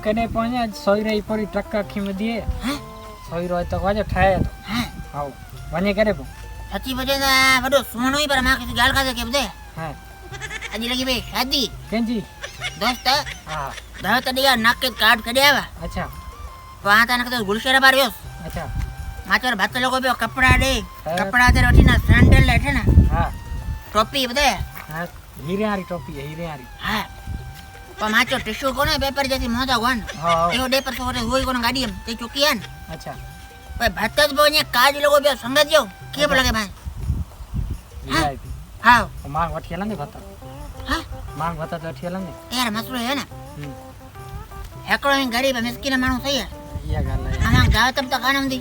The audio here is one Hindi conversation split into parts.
केने पहुंचे सोई रही पूरी ट्रक अखी में दिए हैं सोई रो तो वाजो ठाए तो हैं हां वने करे पो सच्ची बजे ना बड़ो सोनो ही पर मां किसी गाल का के बदे हां अजी लगी बे शादी केंजी दोस्त हां दावत दिया नाक के कार्ड कडियावा अच्छा वहां ता न गुलशेरा बारियो अच्छा माचर भात लोगो पे कपड़ा दे कपड़ा दे रोटी ना सैंडल लेठे ना हां टोपी बदे हां हीरे वाली टोपी है हीरे वाली हां पर माचो टिश्यू कोने पेपर जैसी मोजा गोन हां एहो दे पर सोरे होई कोन गाड़ी में ते चुकी है अच्छा पर भातज बोने काज लोगो पे संगत जो के लगे भाई वीआईपी हां मांग वठी लंगे भता हां मांग भता वठी लंगे यार मसलो है ना हेकड़ो गरीब मिस्किन मानू सही है ये गल है हम गाव तब तक आनंदी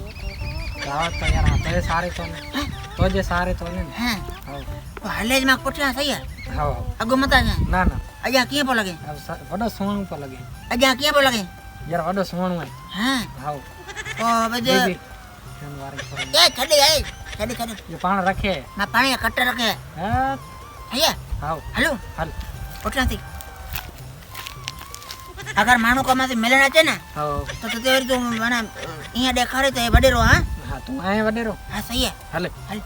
गावत तो यार तो सारे तो जे सारे तो ने हां हां तो हलेज में पुठिया सही है हां अगो मता जा ना ना अजा किए पो लगे अब वडो सोणू पर लगे अजा किए पो लगे यार वडो सोणू है हां हां ओ बजे ए छड़ी ये पान रखे ना पानी कट रखे हां भैया हां हेलो हल उठना थी अगर मानो को मासे मिलना चे ना हां तो तेरी तो माना इया देखारे तो बडेरो हां हां तू आए बडेरो हां सही है हल हल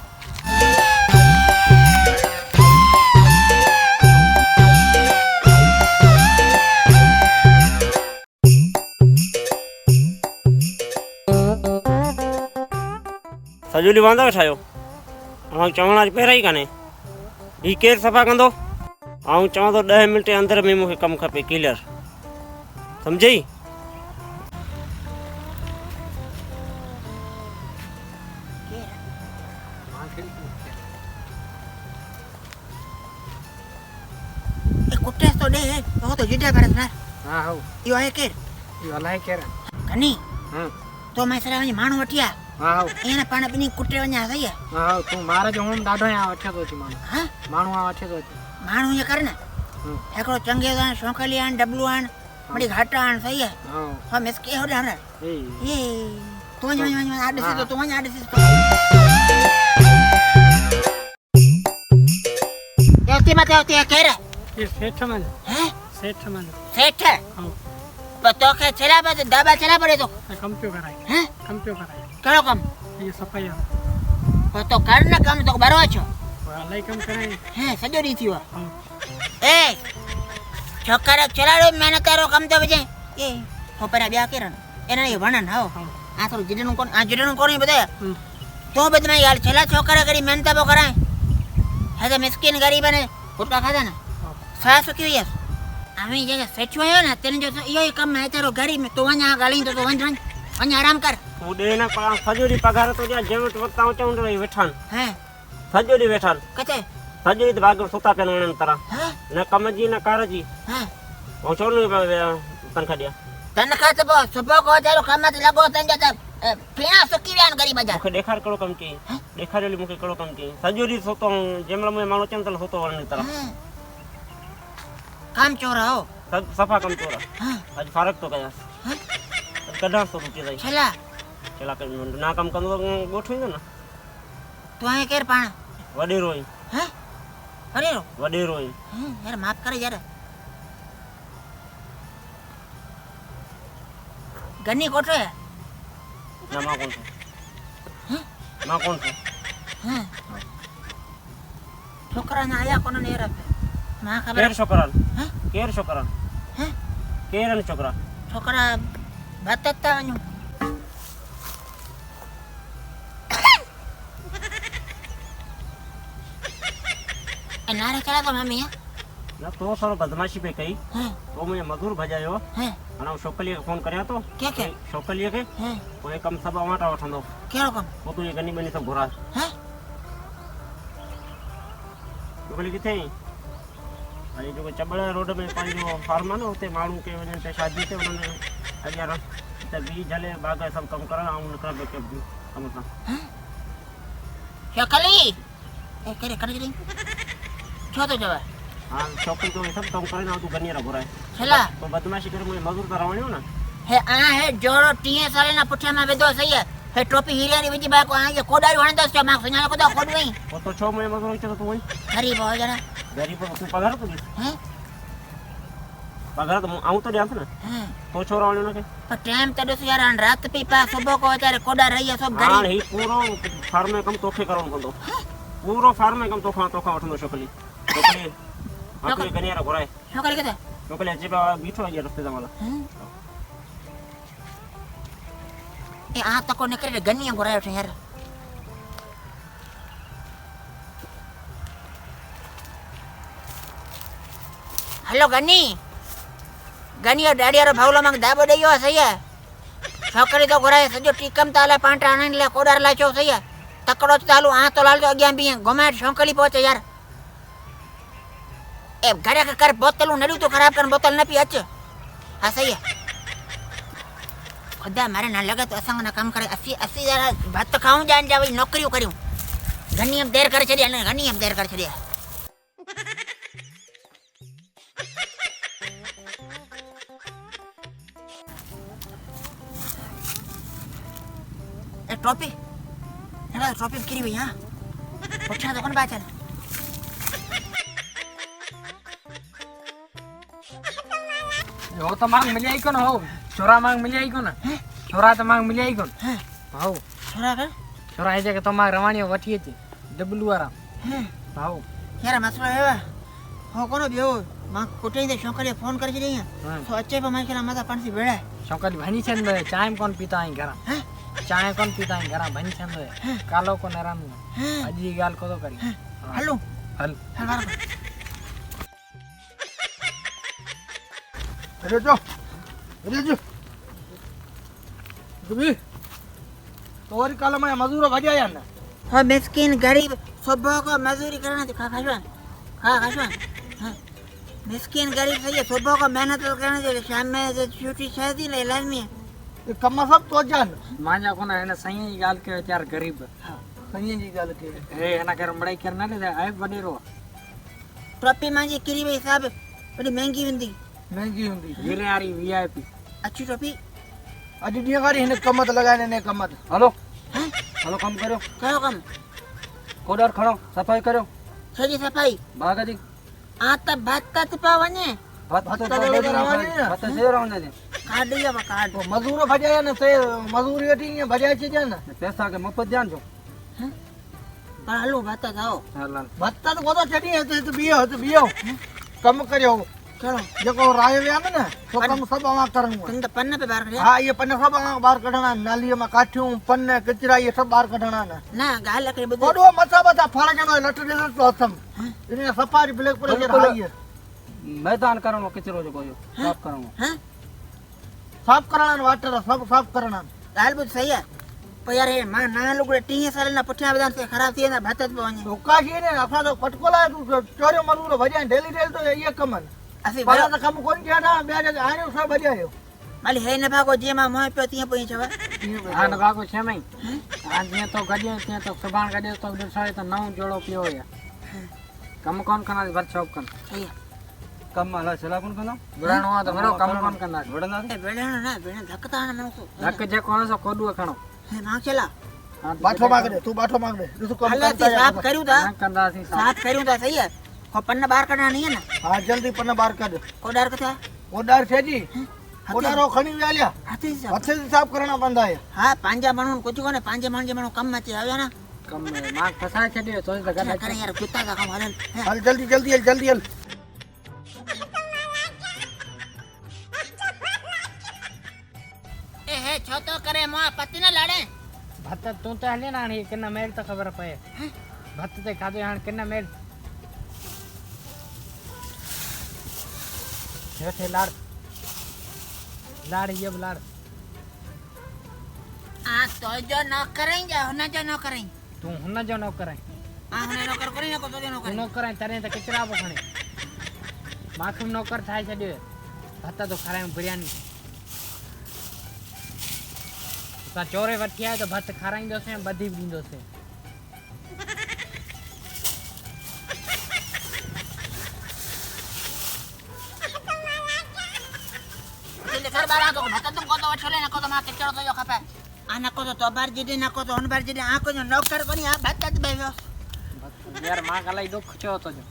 सजूली वांदा ठायो आऊं चवण आज पहिरां ई कान्हे ही केरु सफ़ा कंदो आऊं चवां थो 10 मिंट जे अंदरि में मूंखे कमु खपे क्लियर सम्झई ए कुत्ते तो दे तो जिडा परस ना हां हां यो है केर यो लाए केरा कनी हां तो मैं सरा मानू वठिया हां एने पाण बिनी कुटे व냐 सही है हां तू मारे जो हम डाढो या वठे तो थी मानो हां मानू आ वठे तो थी मानू ये कर ना एकड़ो चंगे दा शौकली आन डबलू आन बड़ी घाटा आन सही है हां हम इसके हो डर ए ये तू व냐 आडे से तो तू व냐 आडे से तो एती मत होती है केर ये सेठ मन हैं सेठ मन सेठ हां पर तो के चला बस दबा चला पड़े तो कम क्यों कराई हैं कम क्यों कराई करो कम ये सफाई पर तो कर ना कम तो बरो छो वाला कम कराई हैं सजो दी थी हां ए छोकरा चलाड़ो मेहनत करो कम तो बजे ए होपरा ब्या केरन एना ये वणन हो आ तो जिडनु कोन आ जिडनु कोनी बताया तो बद में यार चला छोकरा करी मेहनत बो कराए है तो मिस्किन गरीब ने फुटका खादा ना सास क्यों यस हमें जगह सेठ आयो ना तेने जो यो ही कम है तेरो गरीब में तो वणा गाली तो वण आराम कर तू दे ना सजूली पगार तो जा जेवट वक्त आऊं चवण रही वेठान हैं सजूली वेठान कते सजूली तो भाग सुता पेन वणन तरह हां न कम जी न कार जी हां ऐं छो न तनखा ॾिया तनखा तो सुबह को जारो कम ते लगो तंजा त पीना सुकी व्यान गरीब जा मूंखे ॾेखार कहिड़ो कमु कयईं ॾेखारियो मूंखे कहिड़ो कमु कयईं सॼो ॾींहुं सोतो जंहिं महिल माण्हू अचनि था सोतो वञण तरह काम चोरा हो सफ़ा कमु तोरा हां अॼु फारक थो कयांसि अॼु कढांसि थो रुपये ताईं छला चला ना कमु कंदो त ॻोठींदो न तू है केर पाण वॾेरो ई हैं अरे रो वॾेरो ई यार माफ करे यार गन्नी कोठो है न मां कोन थो मां कोन थो हैं छोकरा ना आया कोन ने रफ मां खबर केरु छोकरान हैं केरु छोकरान हैं केरु आहिनि छोकिरा छोकरा बतता वणो नारे चला तो मम्मी न तो थोरो बदमाशी पे कई हैं तो मुंहिंजो मज़ूर भॼायो हैं हाणे छोकिरीअ खे फोन करियां थो के छोकिरीअ खे हैं पोइ कमु सभु अवांटा वठंदो केड़ो कम पोइ तुंहिंजी गनी बनी सभु घुराए हैं छोकिरी किथे आई अॼु जेको चबड़ रोड में पंहिंजो फार्म आहे न हुते माण्हू के वञनि पिया शादी ते उन्हनि अॻियां त बीज हले बाग़ सभु कमु करणु ऐं निकिरण पिया कमु सां शकली ए करे कर दी छो तो जवा हा छोकिरी तो सभु कमु करे न तूं गनीअ घुराए छला तो बदमाशी करे मुंहिंजे मज़ूर त रहणियो न हे आ हे जोरो 30 साल ना पुठिया में वेदो सही है हे टोपी हीरियारी विजी बा को आ ये कोडारी वणंदस के मां सुञाणो को कोडवई पोइ तो छो मुंहिंजे मज़ूर अचे त तूं वञ गरीब हो जरा गरीब तूं पघार तो ॾिस हैं पगार तो आऊं तो ध्यान से ना हाँ तो छोरा वाले ना के पर टाइम तो दस यार हाणे रात पई पा सुबह को अचारे कोडा रही है सब हां घरी ही पूरो फार्म में कम तोखे करो कंदो पूरो फार्म में कम तोखा वठंदो छोकली छोकली आपके गनियारा घोराए छोकरी केते छोकली अची बीठो ये रस्ते जमाला ए आ तको निकरे गनिया घोरायो छे यार हेलो गनी गनियो डाडियारो भावलो मांग दाबो देयो सही है छोकरी तो घोराए सजो टीकम ताला पांटा आने ले कोडार लाचो सही है तकड़ो चालू आ तो लाल जो अग्या भी घुमाट छोकरी पहुंचे यार ए घरे के कर बोतलू नडू तो खराब कर बोतल न पी अच हां सही है खुदा मारे ना लगे तो असंग ना काम करे 80 जरा भात तो खाऊं जान जावे नौकरी करूं गनी अब देर कर छडिया ने गनी अब देर कर छडिया ए टोपी हेला टोपी किरी भई हां उठा तो कौन बात है हो तो मांग मिल आई कोन हो छोरा मांग मिल आई कोन छोरा तो मांग मिल आई कोन हाउ छोरा कर छोरा है जे के तो मांग रवाणियो वठी थी डबलू वाला हाउ यार मसलो है हो कोनो बियो मां कोटे दे छोकरी फोन कर रही है तो अच्छे पे मैं केला मजा पानी बेड़ा छोकरी भनी छंद चाय कौन पीता है घर चाय कौन पीता है घर भनी छंद कालो को नरम अजी गाल को तो करी हलो हल हल बार अरे जो तुम्ही तो वरी काल मैं मजूर भजा या ना हो मिस्किन गरीब सुबह को मजदूरी करना खा खाशवा मिस्किन गरीब सही है सुबह को मेहनत तो करना चाहिए शाम में जो छुट्टी शादी ले लाजमी है ये कम सब तो जान मांजा को ना है ना सही जी गाल के चार गरीब सही जी गाल के हे है ना कर बड़ाई करना ने आए बडेरो टोपी मांजी किरी भाई साहब बड़ी महंगी हुंदी महंगी हुंदी वीरे यारी वीआईपी अच्छी टोपी अज डी गाड़ी हिने कमत लगाने ने कमत हेलो हेलो कम करो कयो कम कोडर खड़ो सफाई करो सजी सफाई भागा दी आ त भात पा वने भात तो भात से रहने दे कार्ड दिया बा कार्ड मजूर भजा या ना से मजूरी अटी भजा छे जान पैसा के मफत जान जो पर हलो भात जाओ भात तो कोदो चढ़ी है तो बियो कम करियो चलो जको राय व्या ना तो कम सब वहां करनु तुम तो पन्ने पे बाहर हां ये पन्ने सब वहां बाहर कढना नाली में काठियों पन्ने कचरा ये सब बाहर कढना ना गाल लकड़ी बदो कोडो मसा बता फाड़ जनो लट दे तो थम इने सफारी ब्लैक पर ये हाई है मैदान करनो कचरो जो कोयो साफ करनो हां साफ करना वाटर सब साफ करना गाल बुझ सही है पर यार ये मां ना लुगड़े 3 साल ना पुठिया बदान से खराब थी ना भात पे वने तो काशी ने असा तो पटकोला तू चोरे मजूर भजा डेली तो ये कमन असी पहला तो कम कोन किया ना ब्याज आयो सब भजायो माली है न भागो जे मां मोह पे तिया पई छवा हां न बाको छे मई आज ने तो गडियो ते तो सबान गडियो तो दर्शाए तो नौ जोड़ो पियो या कम कौन करना भर शॉप कर सही है कम हला चला कोन करना बुरानो आ तो मरो कम कौन करना वडना ए बेड़ा ना बेड़ा धक्कता ना मनो धक जे कोन सो कोडू खणो है मां चला बाठो मांग दे तू बाठो मांग दे तू कम हला करता साफ करू था ना कंदा सी साफ करू था सही है को पन्ना बाहर करना नहीं है ना हां जल्दी पन्ना बाहर कर कोडार कथा ओडार छे जी ओडारो खणी व्याल्या हाथी से हथे से साफ करना बंदा है हां पांजा बनू कुछ कोने पांजे मांजे बनू कम मचे आवे ना कम मां फसा छडियो तो गडा करे यार कुत्ता का काम हलन हल जल्दी हल ए हे छो तो करे मोआ पति ना लड़े भत तू तो हले ना किन्ना मेल तो खबर पए भत ते खादो हां किन्ना मेल हेठे लाड़ लाड़ ये लाड़ आ तो जो न करें जा होना जो न करें तू हुन जो न करे आ होने नौकर करी ना को तो जो न तू करें न करे तरे त किचरा बखणे माखम नौकर थाय छडियो भत तो खाराय बिरयानी ता चोरे वठी आए तो भत खाराईंदो से बधी भी दींदो से घर बारा तो भत तुम को तो वठले न को तो मा किचरो तो जो खपे आ न को तो बार जिडी न को तो अन बार जिडी आ को जो नौकर कोनी आ भत बेयो यार मां गलाई दुख छो तो जो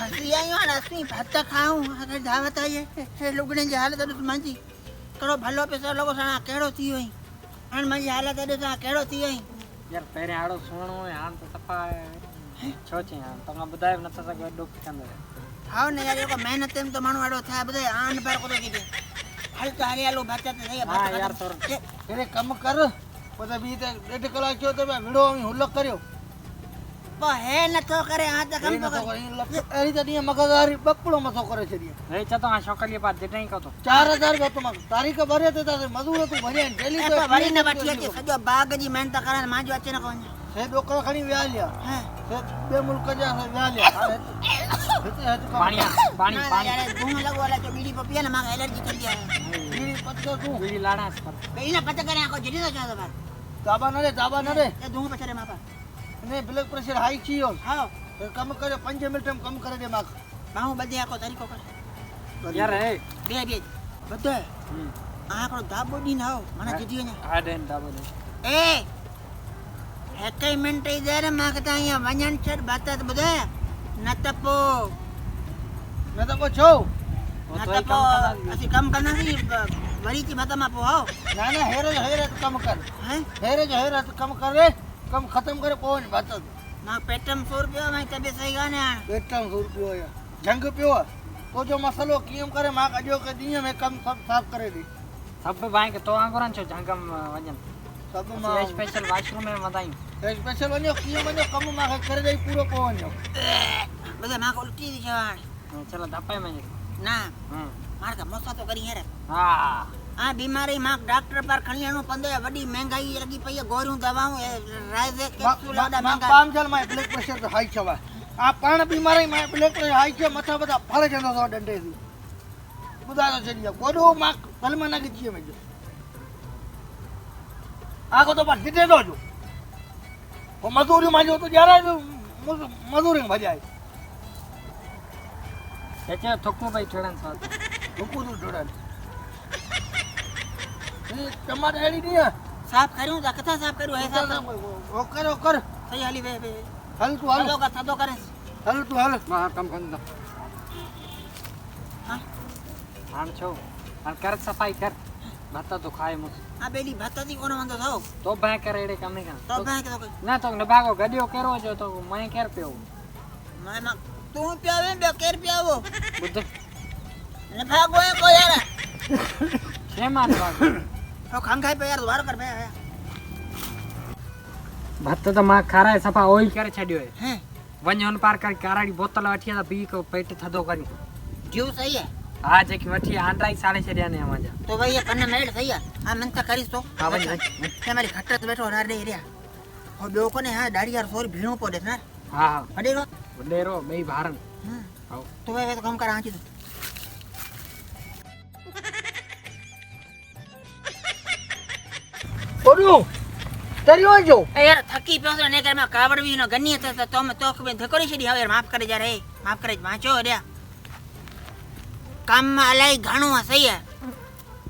हसी आयो हाणे असीं भात खाऊं अगरि दावत आई हे लुगड़े जी हालत ॾिस मुंहिंजी कहिड़ो भलो पैसो लॻो सां कहिड़ो थी वई हाणे मुंहिंजी हालत ॾिस कहिड़ो थी वई यार पहिरें आड़ो सुहिणो हुयो हाणे त सफ़ा छो चई हाणे तव्हां ॿुधायो नथा सघो एॾो कंदो हा न यार जेको महिनत में तो माण्हू अहिड़ो थिया ॿुधाए आन पर कोन किथे हल त हरियालो भात त सही हा यार भात थोरो अरे कम कर पता भी ते 1.5 कलाक थियो त विड़ो हुलक कर्यो पोइ हे नथो करे हा त कम थो करे अहिड़ी त ॾींहं मगज़दारी बकड़ो मथो करे छॾी हे चतो हाणे छोकिरीअ पास जितां ई कतो 4000 रुपया तो तारीख़ भरे ते त मजूर तू भरिया डेली ए, पोइ वरी न वठी अचे सॼो बाग जी महिनत करण मांजो अचे न कोन से डोकरा खणी विया लिया हा से ॿिए मुल्क जा विया लिया हिते पाणी पाणी पाणी यार धूम लॻो अलाए छो बीड़ी पपी न मांखे एलर्जी थी आहे बीड़ी पत्तो तू बीड़ी लाड़ास पर कई न पत करे को जड़ी न चो बार दाबा न रे ए धूम पछरे मां पर ने ब्लड प्रेशर हाई थी वियो हां कम करे 5 मिनट में कम करे दे मां बाहू बदे को तरीक़ो कर यार हे बे बदे आकड़ो दाबो दी ना हो माना जदी वने हा देन दाबो दे ए हेकई मिनट ई देर मां के ताई वणन छड बात त बुधे न त पो छो वो न तो त ही पो कम कंदा असि कम करना सी वरी की बात मां पो हो ना हेरे कम कर हैं हेरे कम कर रे कम खत्म करे पोइ वञ बात मां पेटम 100 रुपया में तबे सही गाने पेटम 100 रुपयो या जंग पियो तो जो मसलो कीअं करे मां अॼो के ॾींहं में कम सब साफ़ करे दी सब भाई के तो आंगुरन छो जंगम वजन सब मां मां स्पेशल वॉशरूम में वदाई स्पेशल वञो कीअं वञो कम मां करे ॾेई पूरो पोइ वञो बुधे मां को उल्टी थी जवान चलो दपाए में ना हम्म मार का मसा तो करी हेरे हाँ आ बीमारी मां डॉक्टर पर खणी आणो पंदे वडी महंगाई लगी पई गोरियूं दवाऊं राइजे कैप्सूल ॾाढा महंगा पाम चल मां ब्लड प्रेशर तो हाई छवा आ पाण बीमारी मां ब्लड प्रेशर हाई छे मथा बता फड़ जंदो सो डंडे सी बुधा तो छडिया कोडो मां कल में ना गिची में जो आगो तो पर जिते दो जो वो मजदूरी मांजो तो जारा मजदूरी भजाए त्याच्या थोकू भाई ठेड़न साथ हुकू तो जोड़न ये टमाटर एड़ी नहीं है साफ करूं ता कथा साफ करूं है साफ वो कर सही हाली वे हल तू हल थदो का थदो करे हल तू हल मां कम कंदा हां हाण छो हाण कर सफाई कर भात तो खाए मुस आ बेली भात दी कोन वंदो थाओ तो भाई करे एड़े कम नहीं तो कर भाई के तो ना तो न भागो गडियो केरो जो तो मैं केर पियो मैं तू पियावे बे केर पियावो बुद्ध न भागो है को यार छे मान भागो तो खंग खाई पे यार द्वार कर बे भात तो मां खाराए सफा ऑयल करे छडियो है हैं वञ हुन पार कर काराड़ी बोतल वठी आ पी को पेट थदो करी जीव सही है हा जेकी वठी आंड्राई साड़े छडिया ने मांजा तो भाई ये कन्न मेल सही है हां मन ता करिस तो हा वञ ते मारी खट्टा बैठो ना रे रे हो बे कोने हां दाढ़ी यार सोरी भीणो पड़े ना हा हा अडे रो डेरो बेई भारन हां तो भाई तो काम कर आची तो कोडू तरियो जो ए यार थकी पियो ने कर में कावड़ भी न गनी त तो में तोख में धकोरी छडी हां यार माफ करे जा रे माफ करे माचो रे काम अलाई घणो है सही है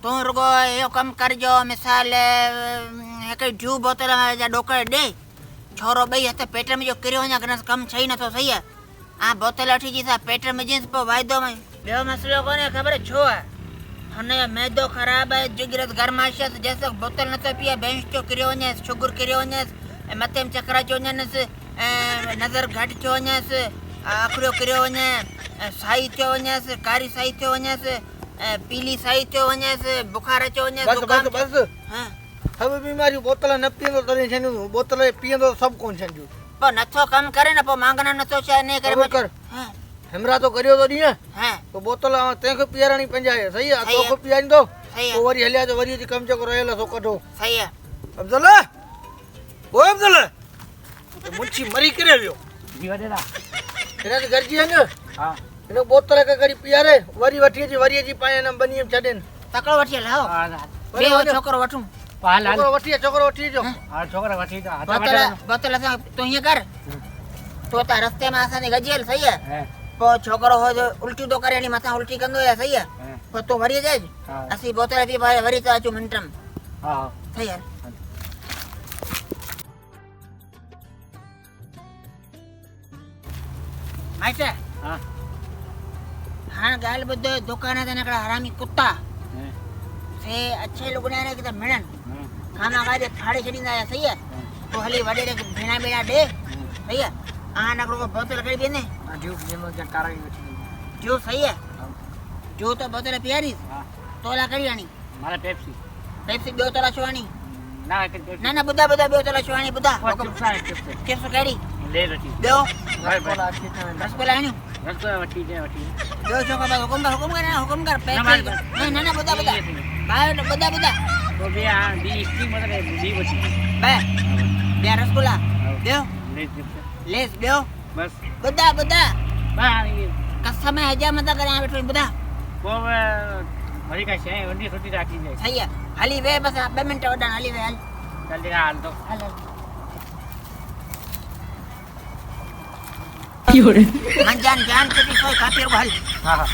तो रुगो यो कम कर जो मिसाल एक जू बोतल जा डोकर दे छोरो बई हते पेट में जो किरियो वञा कने कम छई न तो सही है आ बोतल अठी जी सा पेट में जिस पे वायदो में बेओ मसलो कोने खबर छो है हने मैदो खराब है जिगरत गरमाशत जैसे बोतल न तो पिया बेंच तो किरियो वञे शुगर किरियो वञे मथे में चकरा चो वञे नजर घट चो वञे आखिरो किरियो वञे साई थियो वञे कारी साई थियो वञे पीली साई थियो वञे बुखार अचो वञे बस हां अब बीमारी बोतल न पींदो तने छनु बोतल पींदो सब कोन छनु पर नथो कम करे न पो मांगना नथो चाहे ने करे कर हां हमरा तो करियो तो नी हां तो बोतल ते को पियारानी पंजाए सही है सही तो है। को पियानी दो सही है तो वरी हलिया तो वरी जी कम चको रहेला सो कढो सही है अफजल ओ अफजल तो मुंची मरी करे लियो जीवा देदा तेरा घर जी है न हां इन बोतल के करी पियारे वरी वठी जी पाए न बनी छडेन तकड़ो वठी लाओ हां बे वो छोकरो वठू पाल हाल छोकरो वठी जो हां छोकरा वठी तो बोतल बोतल सा तो ये कर तो ता रस्ते में आसा ने गजेल सही है है पो छोकरो हो जो उल्टी तो करे नी मथा उल्टी कंदो है सही है पो तो वरी जाए हां असी बोतल पी भाई वरी ता चो मिनटम हां सही है माइटे हां કારણ કે હાલ બધો દુકાને તને કડા હરામી કુત્તા से अच्छे लोग ने आने की तो मिलन खाना खा दे थाड़े चढ़ी ना सही है तो हली वडे रे भेना बेड़ा दे सही है आ नगरो को बोतल कर देने આ જીવ જેનો જે કારાઈ નથી जो सही है जो तो बोतल पियारी હા तोला करी आनी મારે પેપ્સી पेप्सी दो तोला छवानी ના કે પેપ્સી ना ना बुदा बुदा दो तोला छवानी बुदा સાહેબ પેપ્સી केसो करी લે રટી दो રસગોલા ખીચા रसगुल्ला आनी રસગોલા વટી દે વટી दो छोका बा हुकुम कर ना, पेप्सी मार- ना ना बुदा बुदा बाय बुदा बुदा તો બે આ ડી સ્ટીમ મતલબ ડી વટી बे बे रसगुल्ला दो લે પેપ્સી लेस दो બસ बुदा बुदा બા कसम है हजा मत करे आ बैठो बुदा કોવ મારી કા છે વંડી છોટી રાખી જાય सही है हाली वे बस 2 मिनट वडा हाली वे हाल જલ્દી હાલ તો हाल मन जान जान कटी सोई खातिर हाल હા હા